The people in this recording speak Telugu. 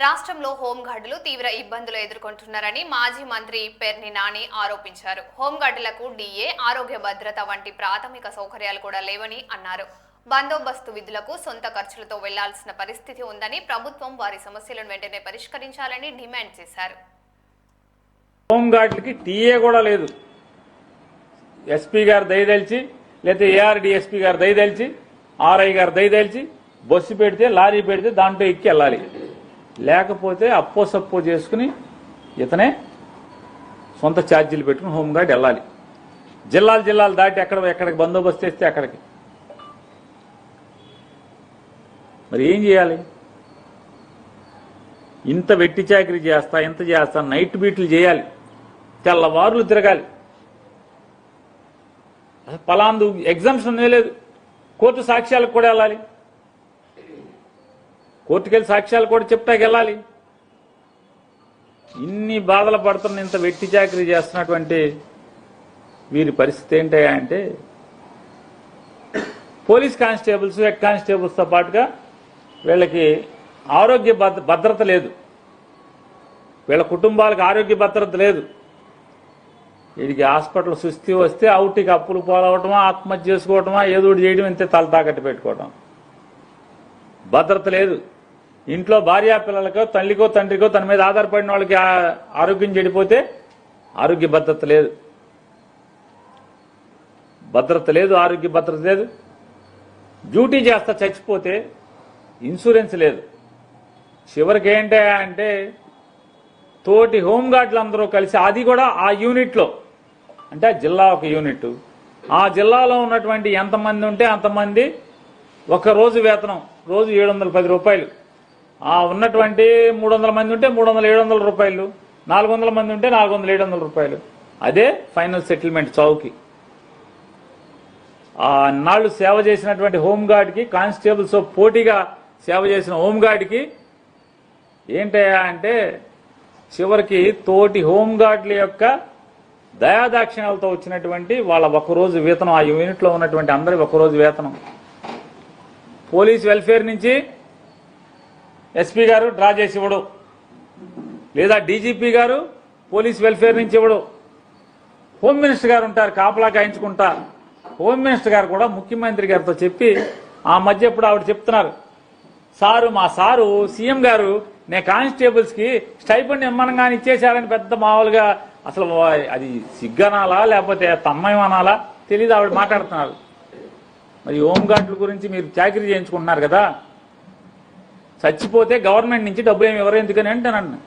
రాష్ట్రంలో హోంగార్డులు తీవ్ర ఇబ్బందులు ఎదుర్కొంటున్నారని మాజీ మంత్రి పేర్ని నాని ఆరోపించారు. హోంగార్డులకు డీఏ, ఆరోగ్య భద్రత వంటి ప్రాథమిక సౌకర్యాలు కూడా లేవని అన్నారు. బందోబస్తు విధులకు సొంత ఖర్చులతో వెళ్లాల్సిన పరిస్థితి ఉందని, ప్రభుత్వం వారి సమస్యలను వెంటనే పరిష్కరించాలని డిమాండ్ చేశారు. హోంగార్డులకి టీఏ కూడా లేదు. ఎస్పీ గారు దయదలిచి, లేదా ఏఆర్డీఎస్పీ గారు దయదలిచి, ఆర్ఐ గారు దయదలిచి బస్సు పెడితే, లారీ పెడితే దాంట్లో ఎక్కి వెళ్ళాలి. లేకపోతే అప్పో సప్పో చేసుకుని ఇతనే సొంత ఛార్జీలు పెట్టుకుని హోంగార్డ్ వెళ్ళాలి. జిల్లాలు దాటి ఎక్కడికి బందోబస్తు చేస్తే అక్కడికి. మరి ఏం చేయాలి? ఇంత వెట్టి చాకరీ చేస్తా, ఇంత చేస్తా, నైట్ బీట్లు చేయాలి, తెల్లవారులు తిరగాలి. పలాందు ఎగ్జామ్షన్ లేదు. కోర్టు సాక్ష్యాలకు కూడా వెళ్ళాలి, కోర్టుకెళ్ళి సాక్ష్యాలు కూడా చెప్తాకి వెళ్ళాలి. ఇన్ని బాధలు పడుతున్న, ఇంత వెట్టి చాకరీ చేస్తున్నటువంటి వీరి పరిస్థితి ఏంటయ్యా అంటే, పోలీస్ కానిస్టేబుల్స్, హెడ్ కానిస్టేబుల్స్తో పాటుగా వీళ్ళకి ఆరోగ్య భద్రత లేదు, వీళ్ళ కుటుంబాలకు ఆరోగ్య భద్రత లేదు. వీడికి హాస్పిటల్ సుస్థి వస్తే అవుటికి అప్పులు పోలవటమా, ఆత్మహత్య చేసుకోవటమా, ఏదో చేయడం, ఇంతే తల తాకట్టు పెట్టుకోవటం. భద్రత లేదు. ఇంట్లో భార్యా పిల్లలకో, తల్లికో, తండ్రికో, తన మీద ఆధారపడిన వాళ్ళకి ఆరోగ్యం చెడిపోతే ఆరోగ్య భద్రత లేదు, ఆరోగ్య భద్రత లేదు. డ్యూటీ చేస్తా చచ్చిపోతే ఇన్సూరెన్స్ లేదు. చివరికి ఏంటంటే తోటి హోంగార్డులు అందరూ కలిసి, అది కూడా ఆ యూనిట్లో, అంటే జిల్లా ఒక యూనిట్, ఆ జిల్లాలో ఉన్నటువంటి ఎంతమంది ఉంటే అంతమంది ఒక రోజు వేతనం రోజు 710 రూపాయలు. ఆ ఉన్నటువంటి 300 మంది ఉంటే 300-700 రూపాయలు, 400 మంది ఉంటే 400-700 రూపాయలు. అదే ఫైనల్ సెటిల్మెంట్ చౌకి. ఆ నాళ్లు సేవ చేసినటువంటి హోంగార్డ్కి, కానిస్టేబుల్స్ పోటీగా సేవ చేసిన హోంగార్డ్కి ఏంటయ్యా అంటే, చివరికి తోటి హోంగార్డుల యొక్క దయాదాక్షిణ్యాలతో వచ్చినటువంటి వాళ్ళ ఒకరోజు వేతనం, ఆ యూనిట్లో ఉన్నటువంటి అందరి ఒకరోజు వేతనం. పోలీస్ వెల్ఫేర్ నుంచి ఎస్పీ గారు డ్రా చేసి ఇవ్వడు, లేదా డీజీపీ గారు పోలీస్ వెల్ఫేర్ నుంచి ఇవ్వడు. హోమ్ మినిస్టర్ గారు ఉంటారు కాపలా కాయించుకుంటా. హోమ్ మినిస్టర్ గారు కూడా ముఖ్యమంత్రి గారితో చెప్పి, ఆ మధ్య ఎప్పుడు ఆవిడ చెప్తున్నారు, మా సారు సీఎం గారు నేను కానిస్టేబుల్స్ కి స్టైపెండ్ ఇమ్మనంగానే ఇచ్చేశారని పెద్ద మామూలుగా, అసలు అది సిగ్గనాలా లేకపోతే తమ్మయం అనాలా తెలీదు, ఆవిడ మాట్లాడుతున్నారు. మరి హోంగార్డుల గురించి మీరు చాకరీ చేయించుకుంటున్నారు కదా, చచ్చిపోతే గవర్నమెంట్ నుంచి డబ్బులు ఏమి ఎవరు ఎందుకని అంటే నన్ను